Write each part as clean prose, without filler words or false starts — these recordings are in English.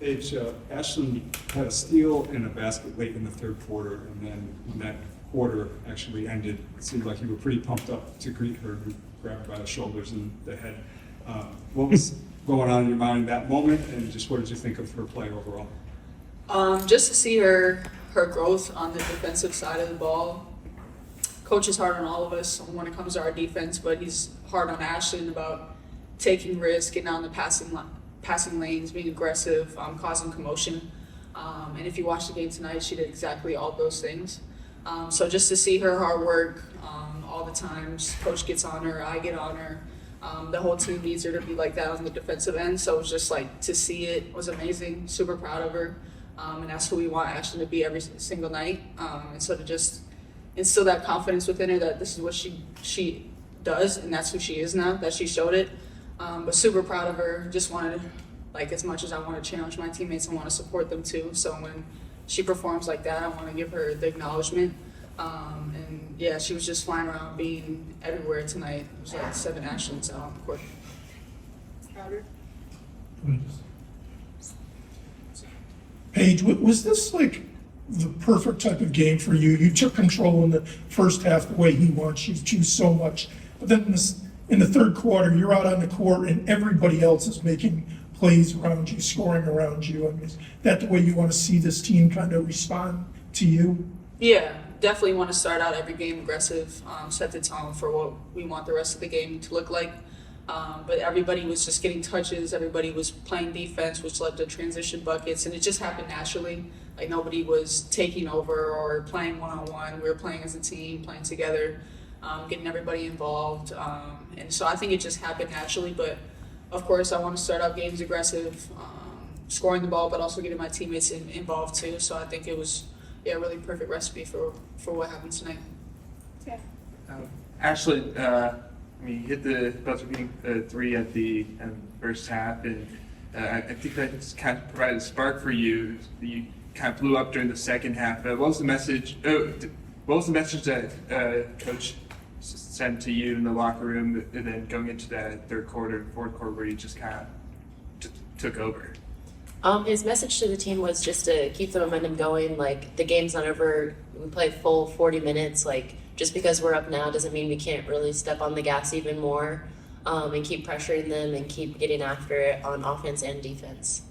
Paige, Ashlynn had a steal and a basket late in the third quarter, and then when that quarter actually ended, it seemed like you were pretty pumped up to greet her. You grabbed her by the shoulders and the head. What was going on in your mind that moment, and just what did you think of her play overall? Just to see her growth on the defensive side of the ball. Coach is hard on all of us when it comes to our defense, but he's hard on Ashton about taking risks, getting on the passing lanes, being aggressive, causing commotion. And if you watch the game tonight, she did exactly all those things. So just to see her hard work all the times, Coach gets on her, I get on her. The whole team needs her to be like that on the defensive end. So it was just like to see it was amazing. Super proud of her. And that's who we want Ashton to be every single night. And so to just instill that confidence within her that this is what she does and that's who she is now, that she showed it. But super proud of her. Just wanted, like, as much as I want to challenge my teammates, I want to support them too. So when she performs like that, I want to give her the acknowledgement. And yeah, she was just flying around, being everywhere tonight. It was like 7 Ashlyns out on the court. Prouder. Paige, was this like the perfect type of game for you? You took control in the first half the way he wants you to so much, but then in the third quarter, you're out on the court and everybody else is making plays around you, scoring around you. I mean, is that the way you want to see this team kind of respond to you? Yeah, definitely want to start out every game aggressive, set the tone for what we want the rest of the game to look like. But everybody was just getting touches, everybody was playing defense, which led to transition buckets, and it just happened naturally. Like nobody was taking over or playing one-on-one. We were playing as a team, playing together, getting everybody involved. And so I think it just happened naturally, but of course I want to start out games aggressive, scoring the ball, but also getting my teammates involved too. So I think it was a really perfect recipe for what happened tonight. Yeah. Ashlynn, you hit the buzzer-beating three at the first half, and I think that just kind of provided a spark for you. You kind of blew up during the second half. What was the message? What was the message that Coach sent to you in the locker room, and then going into that third quarter, fourth quarter, where you just kind of took over? His message to the team was just to keep the momentum going. Like, the game's not over. We play full 40 minutes. Like, just because we're up now doesn't mean we can't really step on the gas even more, and keep pressuring them and keep getting after it on offense and defense.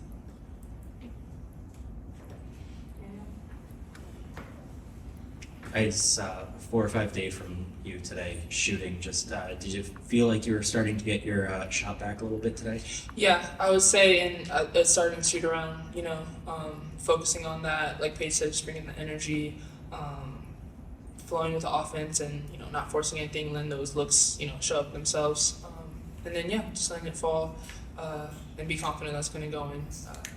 It's 4 or 5 days from you today shooting. Just did you feel like you were starting to get your shot back a little bit today? Yeah, I would say, and starting to shoot around, focusing on that, like Paige said, just bringing the energy, flowing with the offense, and not forcing anything, letting those looks show up themselves, and then just letting it fall, and be confident that's going to go in.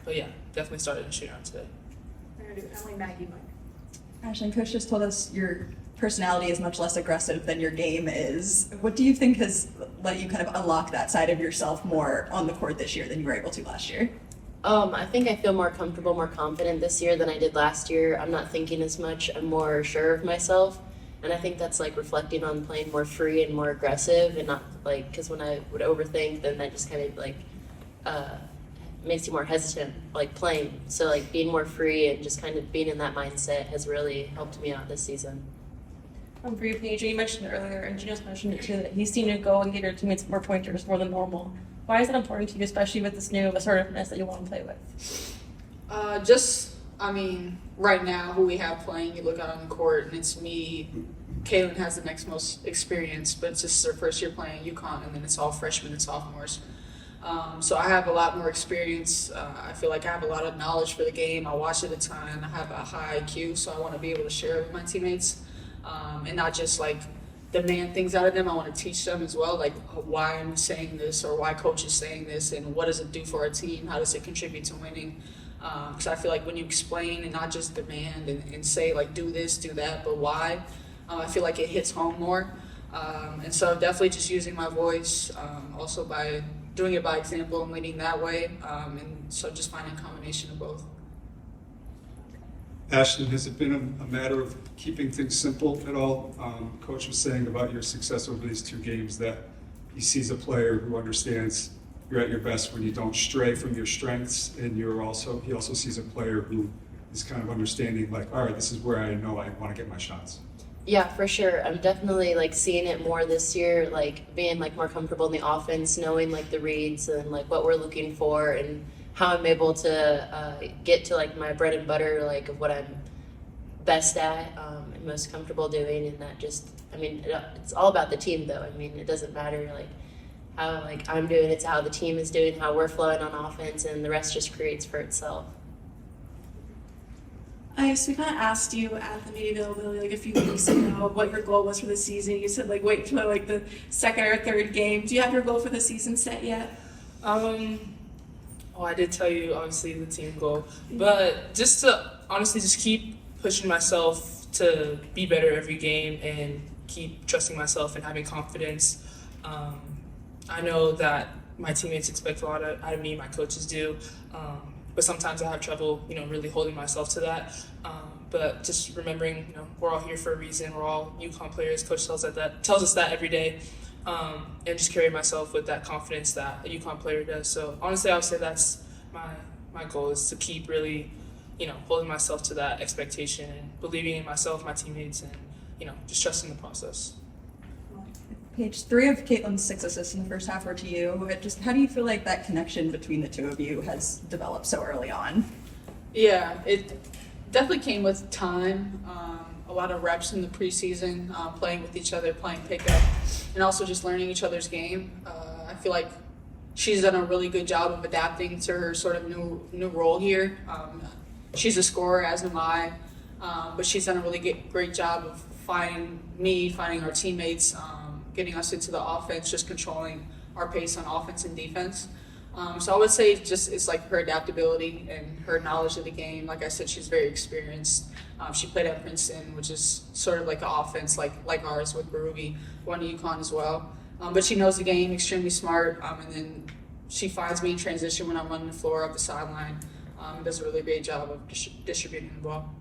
But yeah, definitely started to shoot around today. We're gonna do Emily, Maggie, Mike. Ashlynn, Coach just told us your personality is much less aggressive than your game is. What do you think has let you kind of unlock that side of yourself more on the court this year than you were able to last year? I think I feel more comfortable, more confident this year than I did last year. I'm not thinking as much. I'm more sure of myself. And I think that's like reflecting on playing more free and more aggressive, and not like, because when I would overthink, then that just kind of like makes you more hesitant, like playing. So like being more free and just kind of being in that mindset has really helped me out this season. For you, Paige, you mentioned it earlier, and you just mentioned it too, that you seem to go and give your teammates more pointers more than normal. Why is it important to you, especially with this new assertiveness that you want to play with? Right now, who we have playing, you look out on the court, and it's me. Kaylin has the next most experience, but it's just her first year playing UConn, and then it's all freshmen and sophomores. So I have a lot more experience. I feel like I have a lot of knowledge for the game. I watch it a ton. I have a high IQ, so I want to be able to share it with my teammates, and not just like demand things out of them. I want to teach them as well, like why I'm saying this or why coach is saying this, and what does it do for our team? How does it contribute to winning? Because I feel like when you explain and not just demand and say like do this, do that, but why, I feel like it hits home more. And so definitely just using my voice, also by doing it by example and leading that way. And so just finding a combination of both. Ashton, has it been a matter of keeping things simple at all? Coach was saying about your success over these 2 games that he sees a player who understands you're at your best when you don't stray from your strengths, and he also sees a player who is kind of understanding, like, all right, this is where I know I want to get my shots. Yeah, for sure. I'm definitely like seeing it more this year, like being like more comfortable in the offense, knowing like the reads and like what we're looking for and how I'm able to get to like my bread and butter, like of what I'm best at and most comfortable doing. And that just, I mean, it's all about the team though. I mean, it doesn't matter like how like I'm doing, it's how the team is doing, how we're flowing on offense, and the rest just creates for itself. Ice, we kind of asked you at the media availability like a few weeks ago what your goal was for the season. You said like wait till like the second or third game. Do you have your goal for the season set yet? I did tell you obviously the team goal, but just to honestly just keep pushing myself to be better every game and keep trusting myself and having confidence. I know that my teammates expect a lot out of me, my coaches do, but sometimes I have trouble, really holding myself to that. But just remembering, we're all here for a reason. We're all UConn players. Coach tells us that every day, and just carry myself with that confidence that a UConn player does. So honestly, I would say that's my goal, is to keep really, holding myself to that expectation and believing in myself, my teammates, and just trusting the process. Paige, 3 of Caitlin's 6 assists in the first half were to you. Just how do you feel like that connection between the two of you has developed so early on? Yeah, it definitely came with time. A lot of reps in the preseason, playing with each other, playing pickup, and also just learning each other's game. I feel like she's done a really good job of adapting to her sort of new role here. She's a scorer, as am I, but she's done a really great job of finding our teammates, getting us into the offense, just controlling our pace on offense and defense. So I would say it's like her adaptability and her knowledge of the game. Like I said, she's very experienced. She played at Princeton, which is sort of like an offense like ours with Barugi, won UConn as well. But she knows the game, extremely smart, and then she finds me in transition when I'm running the floor up the sideline. Does a really great job of distributing the ball.